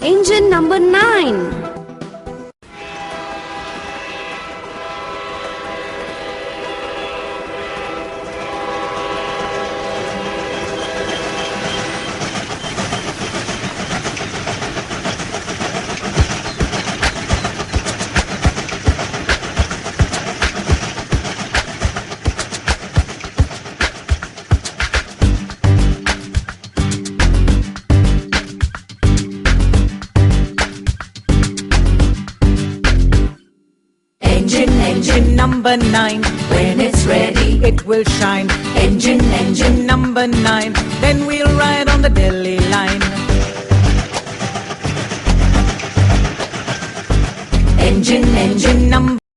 Engine number 9. Engine number 9, when it's ready it will shine. Engine number 9, then we'll ride on the Delhi line. Engine number